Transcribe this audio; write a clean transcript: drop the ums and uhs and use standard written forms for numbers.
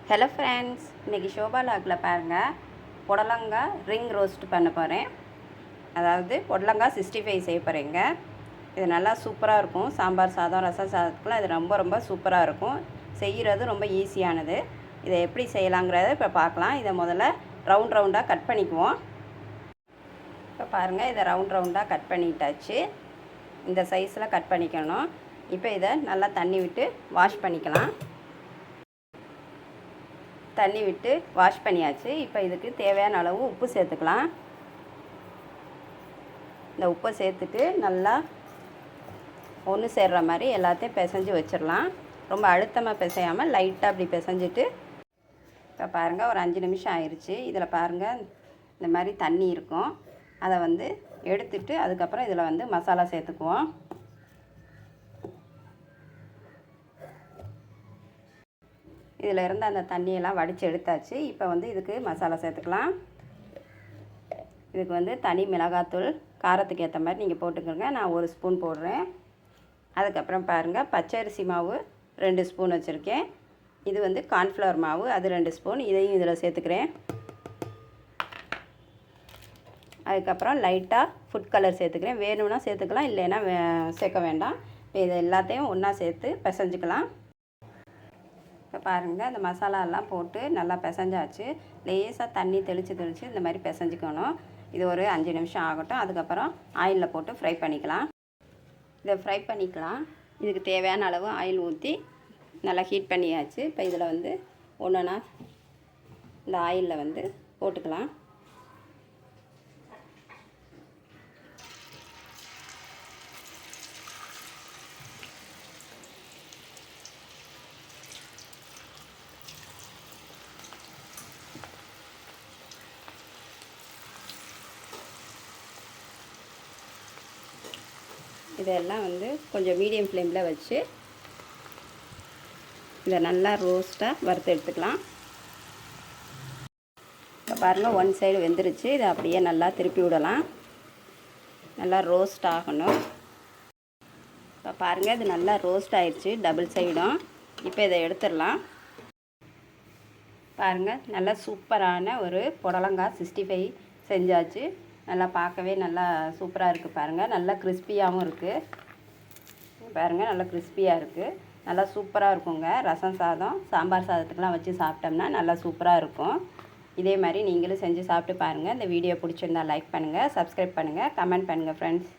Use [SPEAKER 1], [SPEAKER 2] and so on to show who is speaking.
[SPEAKER 1] Hello friends, இன்றைக்கி ஷோபா லாகில் பாருங்கள், புடலங்காய் ரிங் ரோஸ்ட் பண்ண போகிறேன். அதாவது புடலங்காய் 65 செய்ய போகிறேங்க. இது நல்லா சூப்பராக இருக்கும். சாம்பார் சாதம், ரசம் சாதத்துக்குலாம் இது ரொம்ப சூப்பராக இருக்கும். செய்கிறது ரொம்ப ஈஸியானது. இதை எப்படி செய்யலாங்கிறத இப்போ பார்க்கலாம். இதை முதல்ல ரவுண்டாக கட் பண்ணிக்குவோம். இப்போ பாருங்கள், இதை ரவுண்டாக கட் பண்ணிட்டாச்சு. இந்த சைஸில் கட் பண்ணிக்கணும். இப்போ இதை நல்லா தண்ணி விட்டு வாஷ் பண்ணிக்கலாம். தண்ணி விட்டு வாஷ் பண்ணியாச்சு. இப்போ இதுக்கு தேவையான அளவு உப்பு சேர்த்துக்கலாம். இந்த உப்பை சேர்த்துட்டு நல்லா ஒன்று சேர்கிற மாதிரி எல்லாத்தையும் பிசைஞ்சு வச்சிடலாம். ரொம்ப அழுத்தமாக பிசையாமல் லைட்டாக அப்படி பிசைஞ்சிட்டு, இப்போ பாருங்கள் ஒரு 5 நிமிஷம் ஆயிடுச்சு. இதில் பாருங்கள் இந்த மாதிரி தண்ணி இருக்கும். அதை எடுத்துட்டு அதுக்கப்புறம் இதில் மசாலா சேர்த்துக்குவோம். இதில் இருந்து அந்த தண்ணியெல்லாம் வடித்து எடுத்தாச்சு. இப்போ இதுக்கு மசாலா சேர்த்துக்கலாம். இதுக்கு தனி மிளகாத்தூள் காரத்துக்கு ஏற்ற மாதிரி நீங்கள் போட்டுக்கோங்க. நான் 1 ஸ்பூன் போடுறேன். அதுக்கப்புறம் பாருங்கள், பச்சரிசி மாவு 2 ஸ்பூன் வச்சுருக்கேன். இது கார்ன்ஃப்ளவர் மாவு, அது 2 ஸ்பூன். இதையும் இதில் சேர்த்துக்கிறேன். அதுக்கப்புறம் லைட்டாக ஃபுட் கலர் சேர்த்துக்கிறேன். வேணும்னா சேர்த்துக்கலாம், இல்லைன்னா சேர்க்க வேண்டாம். இப்போ இதை எல்லாத்தையும் ஒன்றா சேர்த்து பிசைஞ்சிக்கலாம். இப்போ பாருங்கள், அந்த மசாலாலாம் போட்டு நல்லா பிசைஞ்சாச்சு. லேசாக தண்ணி தெளித்து இந்த மாதிரி பிசைஞ்சிக்கணும். இது ஒரு 5 நிமிஷம் ஆகட்டும். அதுக்கப்புறம் ஆயிலில் போட்டு ஃப்ரை பண்ணிக்கலாம். இதை ஃப்ரை பண்ணிக்கலாம். இதுக்கு தேவையான அளவு ஆயில் ஊற்றி நல்லா ஹீட் பண்ணியாச்சு. இப்போ இதில் ஒன்றுனா இந்த ஆயிலில் போட்டுக்கலாம். இதெல்லாம் கொஞ்சம் மீடியம் ஃப்ளேமில் வச்சு இதை நல்லா ரோஸ்ட்டாக வறுத்து எடுத்துக்கலாம். இப்போ பாருங்கள், 1 சைடு வெந்துருச்சு. இதை அப்படியே நல்லா திருப்பி விடலாம். நல்லா ரோஸ்ட் ஆகணும். இப்போ பாருங்கள், இது நல்லா ரோஸ்ட் ஆயிடுச்சு டபுள் சைடும். இப்போ இதை எடுத்துடலாம். பாருங்கள், நல்லா சூப்பரான ஒரு புடலங்காய் 65 செஞ்சாச்சு. நல்லா பார்க்கவே நல்லா சூப்பராக இருக்குது. பாருங்கள், நல்லா கிறிஸ்பியாகவும் இருக்குது. பாருங்கள், நல்லா கிறிஸ்பியாக இருக்குது. நல்லா சூப்பராக இருக்குங்க. ரசம் சாதம், சாம்பார் சாதத்துக்கெலாம் வச்சு சாப்பிட்டோம்னா நல்லா சூப்பராக இருக்கும். இதே மாதிரி நீங்களும் செஞ்சு சாப்பிட்டு பாருங்கள். இந்த வீடியோ பிடிச்சிருந்தா லைக் பண்ணுங்கள், சப்ஸ்கிரைப் பண்ணுங்கள், கமெண்ட் பண்ணுங்கள் ஃப்ரெண்ட்ஸ்.